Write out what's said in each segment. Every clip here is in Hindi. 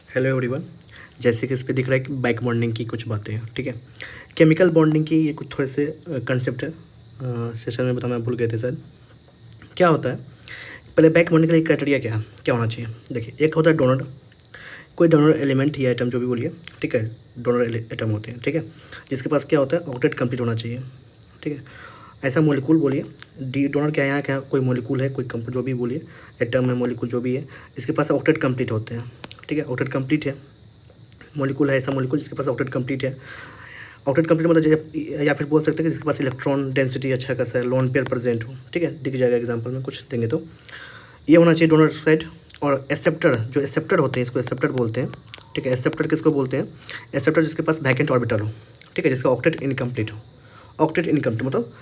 Hello everyone. जैसे कि इस पे दिख रहा है कि बाइक बॉन्डिंग की कुछ बातें हैं, ठीक है। केमिकल बॉन्डिंग की ये कुछ थोड़े से कंसेप्ट है। सेशन में बताना भूल गए थे शायद। क्या होता है, पहले बाइक बॉन्डिंग का एक क्राइटेरिया क्या क्या होना चाहिए। देखिए, एक होता है डोनर, कोई डोनर एलिमेंट या आइटम जो भी बोलिए, ठीक है। डोनर आइटम होते हैं, ठीक है, जिसके पास क्या होता है, ऑक्टेट कंप्लीट होना चाहिए, ठीक है। ऐसा मोलिकूल बोलिए, डी डोनर क्या है, यहाँ क्या कोई मोलिकूल है, कोई जो भी बोलिए, एटम है, मोलिकूल जो भी है, इसके पास ऑक्टेट कंप्लीट होते हैं, ठीक है। ऑक्टेट कंप्लीट है, मोलिकूल है ऐसा मोलिकूल जिसके पास ऑक्टेट कंप्लीट है। ऑक्टेट कंप्लीट मतलब या फिर बोल सकते हैं कि जिसके पास इलेक्ट्रॉन डेंसिटी अच्छा खासा है, लोन पेयर प्रेजेंट हो, ठीक है। दिख जाएगा एग्जांपल में कुछ देंगे तो ये होना चाहिए डोनर साइड। और एक्सेप्टर, जो एक्सेप्टर होते हैं इसको एक्सेप्टर बोलते हैं, ठीक है। एक्सेप्टर किसको बोलते हैं, एक्सेप्टर जिसके पास वैकेंट ऑर्बिटल हो, ठीक है, जिसका ऑक्टेट इनकम्प्लीट हो। ऑक्टेट इनकम्प्लीट मतलब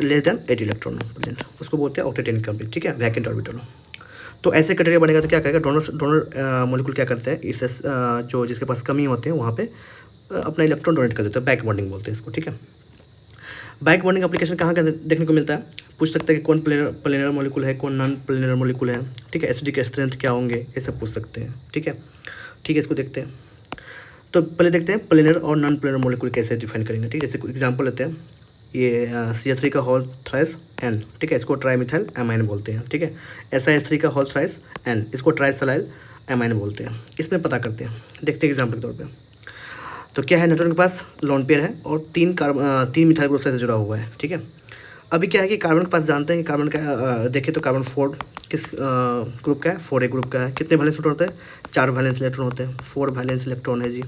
लेस देन 8 इलेक्ट्रॉन प्रेजेंट, उसको बोलते हैं ऑक्टेट इनकम्प्लीट, ठीक है, वैकेंट ऑर्बिटल हो। तो ऐसे क्राइटेरिया बनेगा तो क्या करेगा, डोनर मोलिकूल क्या करते हैं, इस जो जिसके पास कमी होते हैं वहाँ पे अपना इलेक्ट्रॉन डोनेट कर देते हैं, बैक बॉन्डिंग बोलते हैं इसको, ठीक है। बैक बॉन्डिंग एप्लीकेशन कहाँ का देखने को मिलता है, पूछ सकते हैं कि कौन प्लेनर मोलिकूल है, कौन नॉन प्लेनर मोलिकूल है, ठीक है। एसिडिक स्ट्रेंथ क्या होंगे, ये सब पूछ सकते हैं, ठीक है। ठीक है, इसको देखते हैं। तो पहले देखते हैं प्लेनर और नॉन प्लेनर मोलिकूल कैसे डिफाइन करेंगे, ठीक है। जैसे एग्जाम्पल लेते हैं, ये CH3 का होल थ्राइस N, ठीक है, इसको ट्राईमिथाइल एमाइन बोलते हैं, ठीक है। SiH3 का होल थ्राइस N, इसको ट्राइसलाइल एमाइन बोलते हैं। इसमें पता करते हैं, देखते हैं एग्जाम्पल के तौर पे। तो क्या है, नाइट्रोजन के पास लोन पेयर है और तीन मिथाइल ग्रुप से जुड़ा हुआ है, ठीक है। अभी क्या है कि कार्बन के पास जानते हैं कि कार्बन का देखें तो कार्बन 4 किस ग्रुप का है, 4A ग्रुप का है। कितने वैलेंस इलेक्ट्रॉन होते हैं, 4 वैलेंस इलेक्ट्रॉन होते हैं। 4 वैलेंस इलेक्ट्रॉन है जी,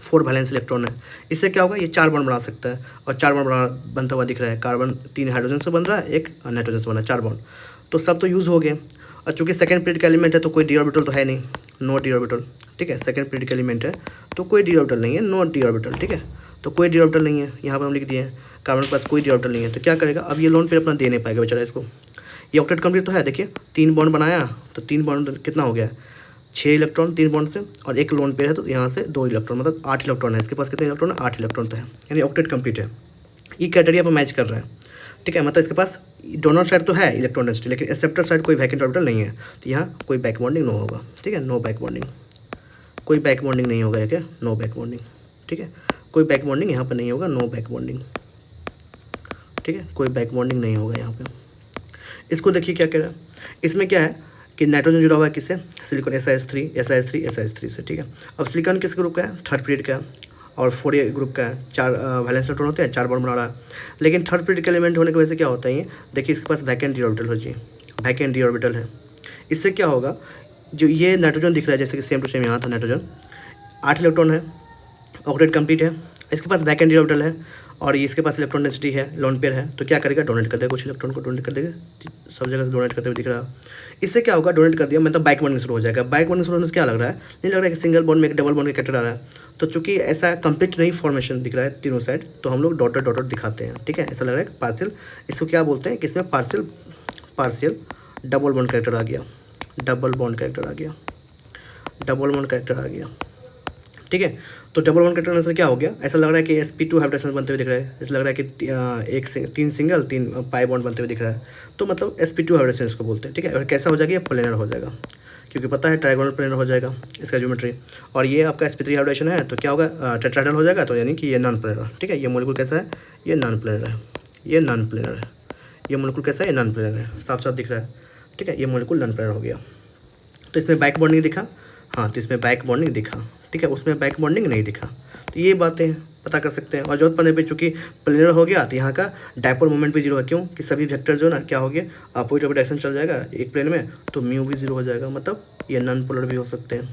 4 वैलेंस इलेक्ट्रॉन है। इससे क्या होगा, ये 4 बॉन्ड बना सकता है और 4 बॉन्ड बनता हुआ दिख रहा है। कार्बन 3 हाइड्रोजन से बन रहा है, 1 नाइट्रोजन से बन रहा है, 4 बॉन्ड। तो सब तो यूज़ हो गए। और चूँकि सेकंड पीरियड का एलिमेंट है तो कोई डी ऑर्बिटल तो है नहीं, नो डी ऑर्बिटल, ठीक है। सेकंड पीरियड का एलिमेंट है तो कोई डी ऑर्बिटल नहीं है, नो डी ऑर्बिटल, ठीक है। तो कोई डी ऑर्बिटल नहीं है, यहाँ पर हम लिख दिए हैं कार्बन के पास कोई डी ऑर्बिटल नहीं है। तो क्या करेगा, अब ये लोन पेयर अपना दे नहीं पाएगा बेचारा इसको। ये ऑक्टेट कंप्लीट तो है, देखिए 3 बॉन्ड बनाया तो 3 बॉन्ड कितना हो गया, 6 इलेक्ट्रॉन 3 बॉन्ड से, और एक लोन पेयर है तो यहाँ से 2 इलेक्ट्रॉन, मतलब 8 इलेक्ट्रॉन है। इसके पास कितने इलेक्ट्रॉन है, 8 इलेक्ट्रॉन तो है, यानी ऑक्टेट कंप्लीट है। ये क्राइटेरिया पर मैच कर रहा है, ठीक है। मतलब इसके पास डोनर साइड तो है इलेक्ट्रॉन डेंसिटी, लेकिन एक्सेप्टर साइड कोई वैकेंट ऑर्बिटल नहीं है, तो यहाँ कोई बैक बॉन्डिंग नो होगा, ठीक है। नो बैक बॉन्डिंग, कोई बैक बॉन्डिंग नहीं होगा, क्या, नो बैक बॉन्डिंग, ठीक है। कोई बैक बॉन्डिंग यहाँ पर नहीं होगा, नो बैक बॉन्डिंग, ठीक है। कोई बैक बॉन्डिंग नहीं होगा यहाँ पे। इसको देखिए क्या कह रहा है, इसमें क्या है कि नाइट्रोजन जुड़ा हुआ है किससे, सिलिकॉन SiH3 से, ठीक है। अब सिलिकॉन किस ग्रुप का है, थर्ड पीरियड का है और 4A ग्रुप का है। 4 वैलेंस इलेक्ट्रॉन होते हैं, 4 बॉन्ड बना रहा है। लेकिन थर्ड पीरियड का एलिमेंट होने की वजह से क्या होता है, ये देखिए इसके पास वैकेंट डी ऑर्बिटल हो जी, वैकेंट डी ऑर्बिटल है। इससे क्या होगा, जो ये नाइट्रोजन दिख रहा है जैसे कि सेम टू सेम यहाँ था नाइट्रोजन, 8 इलेक्ट्रॉन है, ऑक्टेट कंप्लीट है, इसके पास बैक एंड ऑर्बिटल है और ये इसके पास इलेक्ट्रॉन डेंसिटी है, लोन पेयर है। तो क्या करेगा, डोनेट कर देगा, कुछ इलेक्ट्रॉन को डोनेट कर देगा, सब जगह से डोनेट करते हुए दिख रहा है। इससे क्या होगा, डोनेट कर दिया मतलब बैक बॉन्डिंग शुरू हो जाएगा। बैक बॉन्डिंग शुरू होने से क्या लग रहा है, नहीं लग रहा है कि सिंगल बॉन्ड में एक डबल बॉन्ड का कैरेक्टर आ रहा है। तो चूंकि ऐसा कंप्लीट नहीं फॉर्मेशन दिख रहा है तीनों साइड, तो हम लोग डॉटर डॉटर दिखाते हैं, ठीक है। ऐसा लग रहा है पार्शियल, इसको क्या बोलते हैं कि इसमें पार्शियल डबल बॉन्ड कैरेक्टर आ गया, डबल बॉन्ड कैरेक्टर आ गया, डबल बॉन्ड कैरेक्टर आ गया, ठीक है। तो डबल बॉन्ड कैरेक्टर से क्या हो गया, ऐसा लग रहा है कि sp2 हाइब्रिडेशन बनते हुए दिख रहा है। ऐसा लग रहा है कि 3 सिंगल 3 पाई बॉन्ड बनते हुए दिख रहा है। तो मतलब sp2 हाइब्रिडेशन इसको बोलते हैं, ठीक है। और कैसा हो जाएगा, ये प्लेनर हो जाएगा, क्योंकि पता है ट्राइगोनल प्लेनर हो जाएगा इसका ज्योमेट्री। और ये आपका sp3 हाइब्रिडेशन है तो क्या होगा, टेट्राहेड्रल हो जाएगा, तो यानी कि ये नॉन प्लेनर, ठीक है। ये मोलिक्यूल कैसा है, ये नॉन प्लेनर है, ये नॉन प्लेनर है। ये मोलिक्यूल कैसा है, ये नॉन प्लेनर है, साफ साफ दिख रहा है, ठीक है। ये मोलिक्यूल नॉन प्लेनर हो गया। तो इसमें बैक बॉन्डिंग दिखा, हाँ, तो इसमें बैक बॉन्डिंग दिखा, ठीक है। उसमें बैक बॉन्डिंग नहीं दिखा। तो ये बातें पता कर सकते हैं। और जरूरत पड़ने पे चूंकि प्लेनर हो गया तो यहाँ का डायपोल मोमेंट भी जीरो है, क्यों कि सभी वेक्टर जो ना क्या हो गया, अपोजिट ऑफ डायरेक्शन चल जाएगा एक प्लेन में, तो म्यू भी जीरो हो जाएगा। मतलब ये नॉन पोलर भी हो सकते हैं,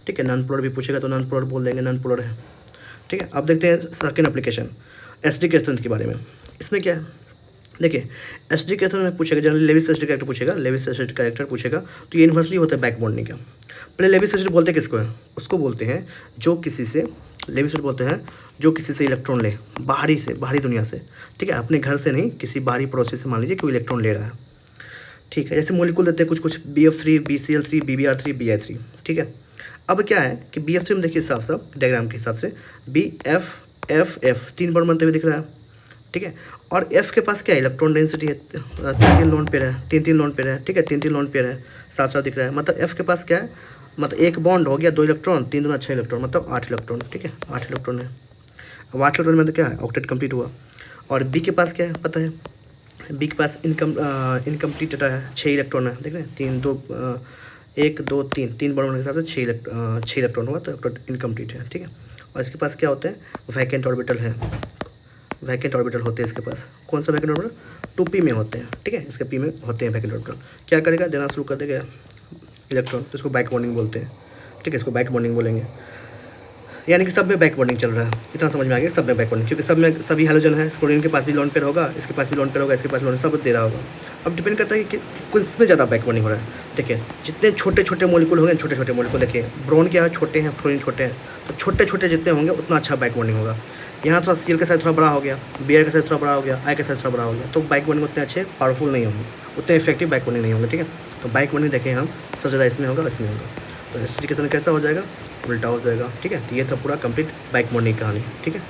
ठीक है। नॉन पोलर भी पूछेगा तो नॉन पोलर बोल देंगे, नॉन पोलर है, ठीक है। अब देखते हैं सेकंड एप्लीकेशन, एसिडिक स्ट्रेंथ के बारे में। इसमें क्या है, देखिए एसिडिक एसिड में पूछेगा, जनरली लेविस एसिड कैरेक्टर पूछेगा, लेविस एसिड कैरेक्टर पूछेगा, तो ये इन्वर्सली होता है बैक बॉन्डिंग का। पहले लेविस एसिड बोलते हैं किसको है, उसको बोलते हैं जो किसी से, लेविस एसिड बोलते हैं जो किसी से इलेक्ट्रॉन ले, बाहरी से, बाहरी दुनिया से, ठीक है। अपने घर से नहीं, किसी बाहरी पड़ोसी से मान लीजिए कोई इलेक्ट्रॉन ले रहा है, ठीक है। जैसे मोलिक्यूल देते हैं कुछ BF3 BCl3 BBr3 BI3, ठीक है। अब क्या है कि BF3 में देखिए साफ साफ डायग्राम के हिसाब से BF 3 बॉन्ड बनते हुए दिख रहा है, ठीक है। और F के पास क्या है, इलेक्ट्रॉन डेंसिटी है, 3 लोन पेयर है, 3 लोन पेयर है, ठीक है, 3 लोन पेयर है, साफ साफ दिख रहा है। मतलब F के पास क्या है, मतलब एक बॉन्ड हो गया 2 इलेक्ट्रॉन, 3 दूना 6 इलेक्ट्रॉन, मतलब 8 इलेक्ट्रॉन, ठीक है 8 इलेक्ट्रॉन है। अब 8 इलेक्ट्रॉन में तो क्या है, ऑक्टेट कंप्लीट हुआ। और बी के पास क्या है पता है, बी के पास इनकम्प्लीट डाटा है, 6 इलेक्ट्रॉन है, देख रहे हैं 3 2 1 2 3 बॉन्ड होने के हिसाब से 6 इलेक्ट्रॉन हुआ, तो इनकम्प्लीट है, ठीक है। और इसके पास क्या होते हैं, वैकेंट ऑर्बिटल है, वैकेंट ऑर्बिटल होते हैं इसके पास। कौन सा वैकेंट ऑर्बिटल, 2p में होते हैं, ठीक है, इसके p में होते हैं वैकेंट ऑर्बिटल। क्या करेगा, देना शुरू कर देगा इलेक्ट्रॉन, तो इसको बैक बॉन्डिंग बोलते हैं, ठीक है, इसको बैक बॉन्डिंग बोलेंगे। यानी कि सब में बैक बॉन्डिंग चल रहा है, इतना समझ में आ गया, सब में बैक बॉन्डिंग, क्योंकि सब में सभी हाइड्रोजन है, क्लोरीन के पास भी लोन पेयर होगा, इसके पास भी लोन पेयर होगा, इसके पास लोन, सब दे रहा होगा। अब डिपेंड करता है कि किस में ज़्यादा बैक बॉन्डिंग हो रहा है। देखिए जितने छोटे छोटे मॉलिक्यूल होंगे, छोटे छोटे मॉलिक्यूल, देखिए ब्रोन क्या है, छोटे हैं, फ्लोरीन छोटे हैं, तो छोटे छोटे जितने होंगे उतना अच्छा बैक बॉन्डिंग होगा। यहाँ थोड़ा सीएल का साइज थोड़ा बड़ा हो गया, बीआर का साइज थोड़ा बड़ा हो गया, आई का साइज थोड़ा बड़ा हो गया, तो बैक बॉन्डिंग उतने अच्छे पावरफुल नहीं होंगे, उतने इफेक्टिव बैक बॉन्डिंग नहीं होंगे, ठीक है। तो बैक बॉन्डिंग देखें हम सबसे ज़्यादा इसमें होगा, इसमें होगा, तो इस तरीके से कैसा हो जाएगा, उल्टा हो जाएगा, ठीक है। तो ये था पूरा कंप्लीट बैक बॉन्डिंग कहानी, ठीक है।